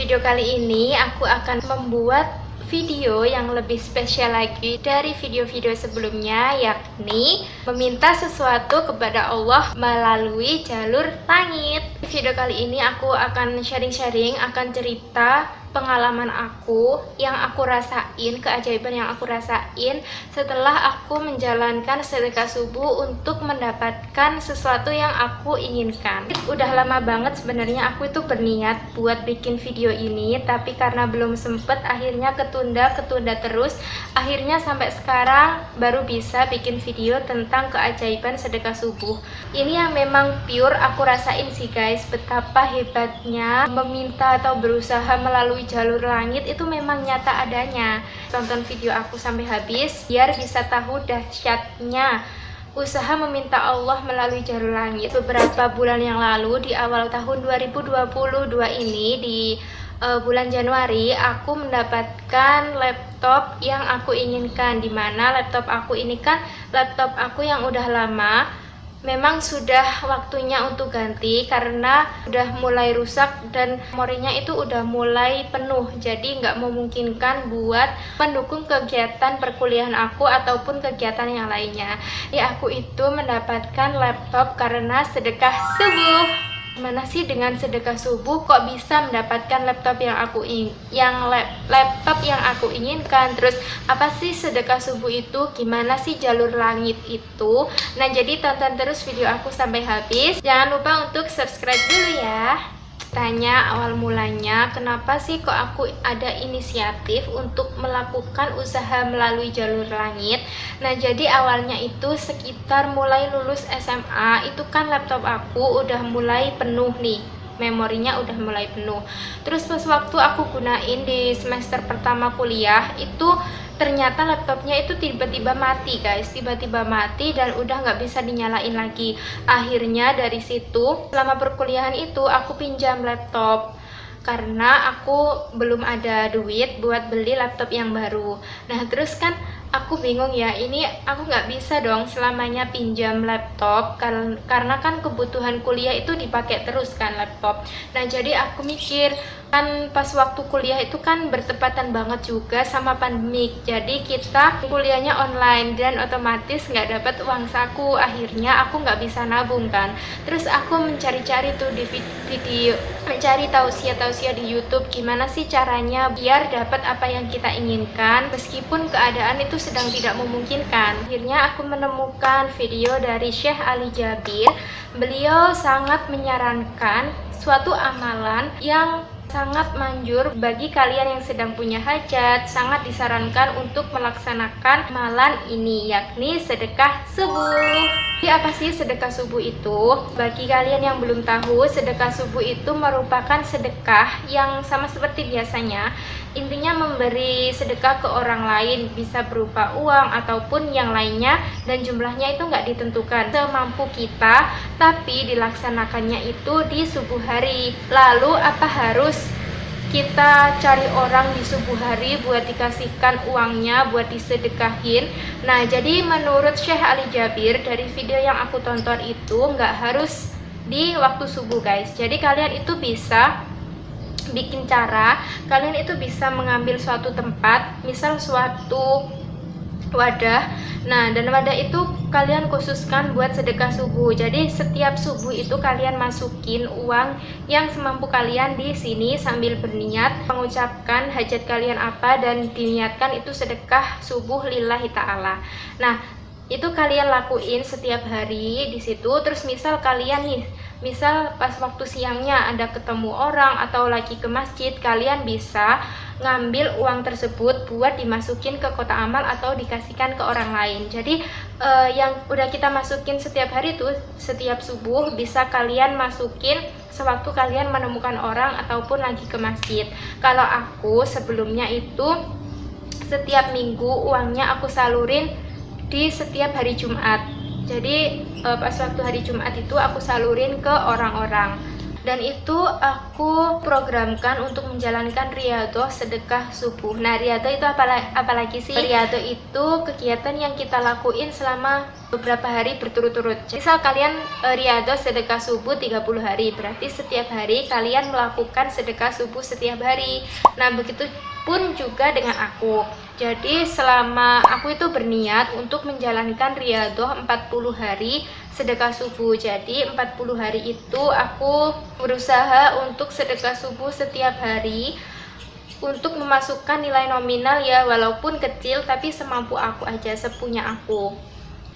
video kali ini aku akan membuat video yang lebih spesial lagi dari video-video sebelumnya, yakni meminta sesuatu kepada Allah melalui jalur langit. Di video kali ini aku akan sharing-sharing, akan cerita pengalaman aku yang aku rasain, keajaiban yang aku rasain setelah aku menjalankan sedekah subuh untuk mendapatkan sesuatu yang aku inginkan. Udah lama banget sebenarnya aku itu berniat buat bikin video ini, tapi karena belum sempet akhirnya ketunda terus. Akhirnya sampai sekarang baru bisa bikin video tentang keajaiban sedekah subuh. Ini yang memang pure aku rasain sih guys, betapa hebatnya meminta atau berusaha melalui jalur langit itu memang nyata adanya. Tonton video aku sampai habis biar bisa tahu dahsyatnya usaha meminta Allah melalui jalur langit. Beberapa bulan yang lalu di awal tahun 2022 ini, di bulan Januari, aku mendapatkan laptop yang aku inginkan, dimana laptop aku ini kan laptop aku yang udah lama. Memang sudah waktunya untuk ganti karena udah mulai rusak dan memorinya itu udah mulai penuh, jadi nggak memungkinkan buat mendukung kegiatan perkuliahan aku ataupun kegiatan yang lainnya. Jadi aku itu mendapatkan laptop karena sedekah subuh. Gimana sih dengan sedekah subuh kok bisa mendapatkan laptop yang laptop yang aku inginkan? Terus apa sih sedekah subuh itu? Gimana sih jalur langit itu? Nah, jadi tonton terus video aku sampai habis. Jangan lupa untuk subscribe dulu ya. Tanya awal mulanya kenapa sih kok aku ada inisiatif untuk melakukan usaha melalui jalur langit. Nah, jadi awalnya itu sekitar mulai lulus SMA itu kan laptop aku udah mulai penuh nih, memorinya udah mulai penuh. Terus pas waktu aku gunain di semester pertama kuliah itu ternyata laptopnya itu tiba-tiba mati guys, tiba-tiba mati dan udah nggak bisa dinyalain lagi. Akhirnya dari situ selama perkuliahan itu aku pinjam laptop karena aku belum ada duit buat beli laptop yang baru. Nah, terus kan aku bingung ya, ini aku nggak bisa dong selamanya pinjam laptop karena kan kebutuhan kuliah itu dipakai terus kan laptop. Nah, jadi aku mikir kan pas waktu kuliah itu kan bertepatan banget juga sama pandemik, jadi kita kuliahnya online dan otomatis nggak dapat uang saku. Akhirnya aku nggak bisa nabung kan. Terus aku mencari-cari tuh di video, mencari tausiah-tausiah di YouTube gimana sih caranya biar dapat apa yang kita inginkan meskipun keadaan itu sedang tidak memungkinkan. Akhirnya aku menemukan video dari Syekh Ali Jabir. Beliau sangat menyarankan suatu amalan yang sangat manjur bagi kalian yang sedang punya hajat. Sangat disarankan untuk melaksanakan amalan ini, yakni sedekah subuh. Jadi apa sih sedekah subuh itu? Bagi kalian yang belum tahu, sedekah subuh itu merupakan sedekah yang sama seperti biasanya. Intinya memberi sedekah ke orang lain, bisa berupa uang ataupun yang lainnya, dan jumlahnya itu nggak ditentukan, semampu kita, tapi dilaksanakannya itu di subuh hari. Lalu apa harus kita cari orang di subuh hari buat dikasihkan uangnya, buat disedekahin? Nah, jadi menurut Syekh Ali Jabir dari video yang aku tonton itu nggak harus di waktu subuh guys. Jadi kalian itu bisa bikin cara, kalian itu bisa mengambil suatu tempat, misal suatu wadah. Nah, dan wadah itu kalian khususkan buat sedekah subuh. Jadi setiap subuh itu kalian masukin uang yang semampu kalian di sini sambil berniat mengucapkan hajat kalian apa dan diniatkan itu sedekah subuh lillahi ta'ala. Nah, itu kalian lakuin setiap hari di situ. Terus misal kalian nih, misal pas waktu siangnya ada ketemu orang atau lagi ke masjid, kalian bisa ngambil uang tersebut buat dimasukin ke kotak amal atau dikasihkan ke orang lain. Jadi yang udah kita masukin setiap hari itu setiap subuh bisa kalian masukin sewaktu kalian menemukan orang ataupun lagi ke masjid. Kalau aku sebelumnya itu setiap minggu uangnya aku salurin di setiap hari Jumat. Jadi pas waktu hari Jumat itu aku salurin ke orang-orang. dan itu aku programkan untuk menjalankan riyadhah sedekah subuh. Nah, riyadhah itu apalagi sih? Riyadhah itu kegiatan yang kita lakuin selama beberapa hari berturut-turut. Misal kalian riyadhah sedekah subuh 30 hari, berarti setiap hari kalian melakukan sedekah subuh setiap hari. Nah, begitu pun juga dengan aku. Jadi selama aku itu berniat untuk menjalankan riyadhah 40 hari sedekah subuh. Jadi 40 hari itu aku berusaha untuk sedekah subuh setiap hari untuk memasukkan nilai nominal ya, walaupun kecil tapi semampu aku aja, sepunya aku.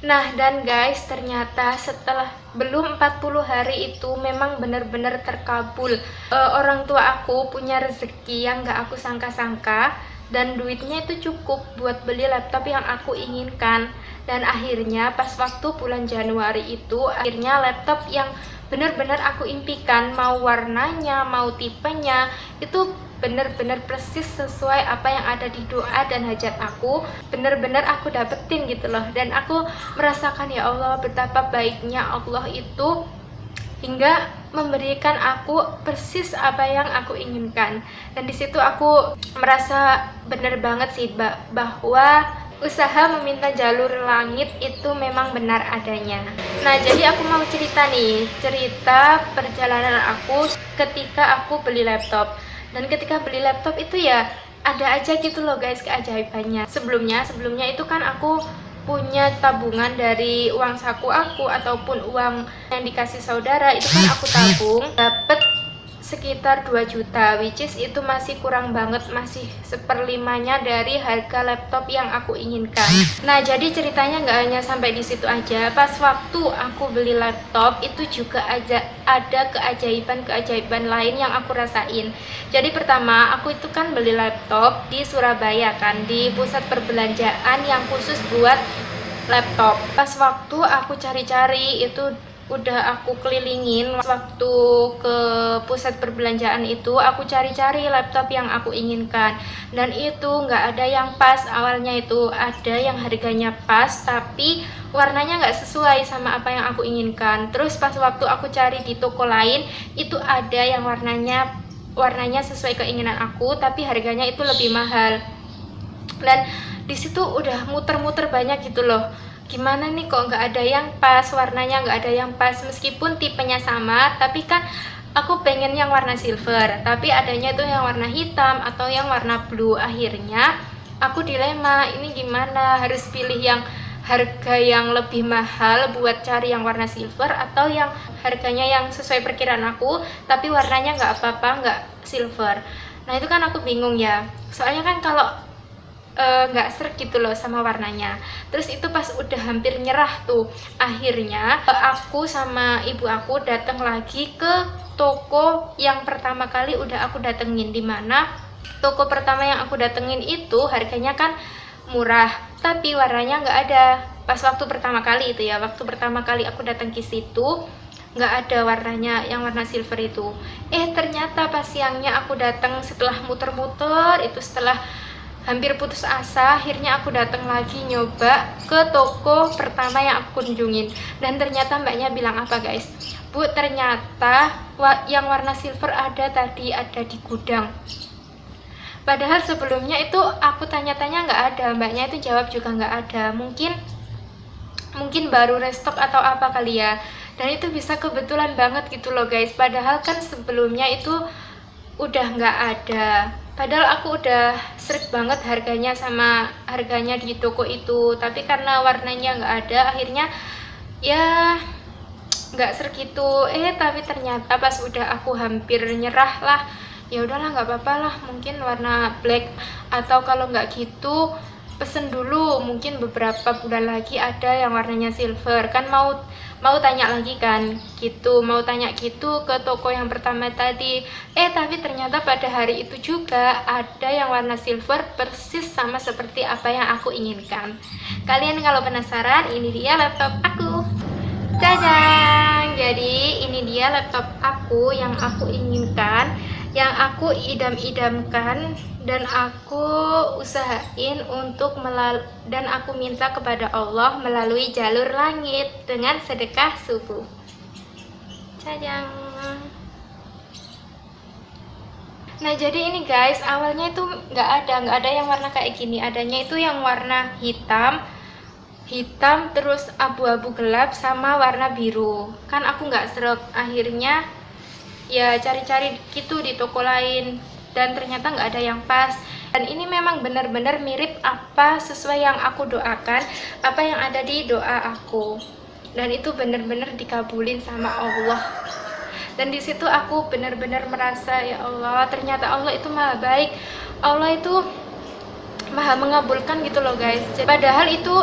Nah, dan guys, ternyata setelah belum 40 hari itu memang benar-benar terkabul. Orang tua aku punya rezeki yang gak aku sangka-sangka, dan duitnya itu cukup buat beli laptop yang aku inginkan. Dan akhirnya pas waktu bulan Januari itu, akhirnya laptop yang benar-benar aku impikan, mau warnanya, mau tipenya, itu benar-benar persis sesuai apa yang ada di doa dan hajat aku, benar-benar aku dapetin gitu loh. Dan aku merasakan, ya Allah, betapa baiknya Allah itu hingga memberikan aku persis apa yang aku inginkan. Dan disitu aku merasa benar banget sih bahwa usaha meminta jalur langit itu memang benar adanya. Nah, jadi aku mau cerita nih, cerita perjalanan aku ketika aku beli laptop. Dan ketika beli laptop itu ya ada aja gitu loh guys keajaibannya. Sebelumnya itu kan aku punya tabungan dari uang saku aku ataupun uang yang dikasih saudara, itu kan aku tabung, dapet sekitar 2 juta, which is itu masih kurang banget, masih 1/5-nya dari harga laptop yang aku inginkan. Nah, jadi ceritanya nggak hanya sampai di situ aja. Pas waktu aku beli laptop itu juga ada keajaiban lain yang aku rasain. Jadi pertama, aku itu kan beli laptop di Surabaya kan, di pusat perbelanjaan yang khusus buat laptop. Pas waktu aku cari-cari itu udah aku kelilingin, waktu ke pusat perbelanjaan itu aku cari-cari laptop yang aku inginkan, dan itu nggak ada yang pas. Awalnya itu ada yang harganya pas tapi warnanya nggak sesuai sama apa yang aku inginkan. Terus pas waktu aku cari di toko lain itu ada yang warnanya sesuai keinginan aku tapi harganya itu lebih mahal. Dan disitu udah muter-muter banyak gitu loh, gimana nih kok nggak ada yang pas, warnanya nggak ada yang pas, meskipun tipenya sama tapi kan aku pengen yang warna silver tapi adanya itu yang warna hitam atau yang warna blue. Akhirnya aku dilema, ini gimana, harus pilih yang harga yang lebih mahal buat cari yang warna silver atau yang harganya yang sesuai perkiraan aku tapi warnanya nggak apa-apa, nggak silver. Nah, itu kan aku bingung ya, soalnya kan kalau nggak sreg gitu loh sama warnanya. Terus itu pas udah hampir nyerah tuh, akhirnya aku sama ibu aku datang lagi ke toko yang pertama kali udah aku datengin, dimana toko pertama yang aku datengin itu harganya kan murah tapi warnanya nggak ada. Pas waktu pertama kali itu ya, waktu pertama kali aku datang ke situ nggak ada warnanya yang warna silver itu. Ternyata pas siangnya aku datang setelah muter-muter itu, setelah hampir putus asa, akhirnya aku datang lagi nyoba ke toko pertama yang aku kunjungin. Dan ternyata mbaknya bilang apa guys, Bu, ternyata yang warna silver ada di gudang. Padahal sebelumnya itu aku tanya-tanya nggak ada, mbaknya itu jawab juga nggak ada. Mungkin baru restock atau apa kali ya. Dan itu bisa kebetulan banget gitu loh guys, padahal kan sebelumnya itu udah nggak ada. Padahal aku udah sreg banget harganya sama harganya di toko itu, tapi karena warnanya nggak ada, akhirnya ya nggak sreg gitu. Tapi ternyata pas udah aku hampir nyerah lah, ya udahlah nggak apa-apa lah, mungkin warna black, atau kalau nggak gitu pesen dulu, mungkin beberapa bulan lagi ada yang warnanya silver. Kan mau tanya lagi kan gitu, mau tanya gitu ke toko yang pertama tadi. Tapi ternyata pada hari itu juga ada yang warna silver persis sama seperti apa yang aku inginkan. Kalian kalau penasaran, ini dia laptop aku. Jajang! Jadi ini dia laptop aku yang aku inginkan, yang aku idam-idamkan, dan aku usahain untuk dan aku minta kepada Allah melalui jalur langit dengan sedekah subuh. Jajang! Nah jadi ini guys, awalnya itu nggak ada yang warna kayak gini, adanya itu yang warna hitam terus abu-abu gelap sama warna biru. Kan aku nggak sreg, akhirnya ya cari-cari gitu di toko lain dan ternyata nggak ada yang pas. Dan ini memang benar-benar mirip apa sesuai yang aku doakan, apa yang ada di doa aku, dan itu benar-benar dikabulin sama Allah. Dan di situ aku benar-benar merasa, ya Allah, ternyata Allah itu maha baik, Allah itu maha mengabulkan gitu loh guys. Padahal itu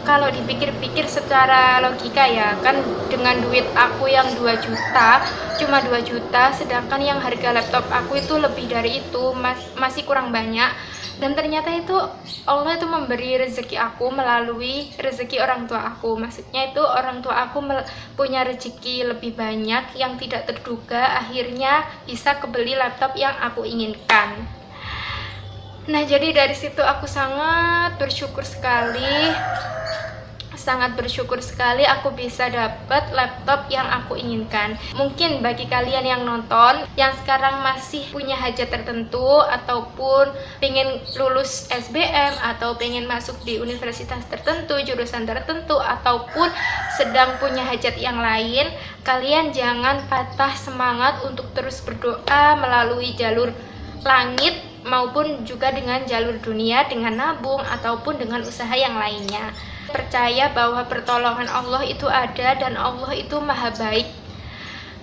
kalau dipikir-pikir secara logika ya kan, dengan duit aku yang 2 juta, cuma 2 juta, sedangkan yang harga laptop aku itu lebih dari itu, masih kurang banyak. Dan ternyata itu Allah itu memberi rezeki aku melalui rezeki orang tua aku. Maksudnya itu orang tua aku punya rezeki lebih banyak yang tidak terduga, akhirnya bisa kebeli laptop yang aku inginkan. Nah jadi dari situ aku sangat bersyukur sekali aku bisa dapat laptop yang aku inginkan. Mungkin bagi kalian yang nonton yang sekarang masih punya hajat tertentu, ataupun pengen lulus SBM, atau pengen masuk di universitas tertentu, jurusan tertentu, ataupun sedang punya hajat yang lain, kalian jangan patah semangat untuk terus berdoa melalui jalur langit maupun juga dengan jalur dunia, dengan nabung ataupun dengan usaha yang lainnya. Percaya bahwa pertolongan Allah itu ada dan Allah itu maha baik.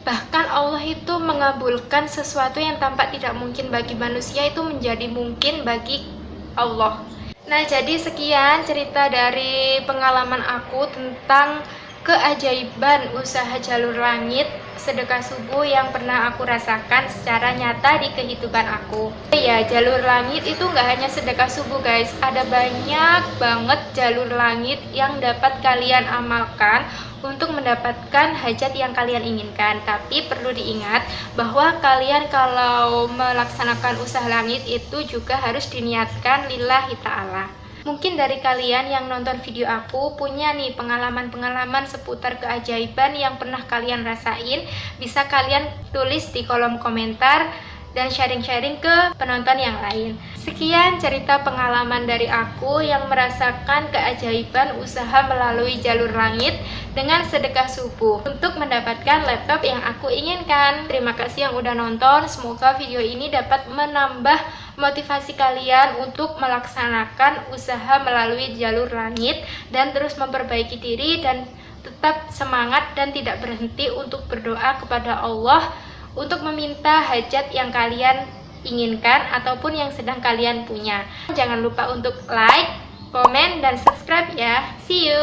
Bahkan Allah itu mengabulkan sesuatu yang tampak tidak mungkin bagi manusia itu menjadi mungkin bagi Allah. Nah jadi sekian cerita dari pengalaman aku tentang keajaiban usaha jalur langit sedekah subuh yang pernah aku rasakan secara nyata di kehidupan aku. Ya, jalur langit itu nggak hanya sedekah subuh guys, ada banyak banget jalur langit yang dapat kalian amalkan untuk mendapatkan hajat yang kalian inginkan. Tapi perlu diingat bahwa kalian kalau melaksanakan usaha langit itu juga harus diniatkan lillahi ta'ala. Mungkin dari kalian yang nonton video aku punya nih pengalaman-pengalaman seputar keajaiban yang pernah kalian rasain. Bisa kalian tulis di kolom komentar dan sharing-sharing ke penonton yang lain. Sekian cerita pengalaman dari aku yang merasakan keajaiban usaha melalui jalur langit dengan sedekah subuh untuk mendapatkan laptop yang aku inginkan. Terima kasih yang udah nonton, semoga video ini dapat menambah motivasi kalian untuk melaksanakan usaha melalui jalur langit dan terus memperbaiki diri dan tetap semangat dan tidak berhenti untuk berdoa kepada Allah untuk meminta hajat yang kalian inginkan ataupun yang sedang kalian punya. Jangan lupa untuk like, komen, dan subscribe ya. See you!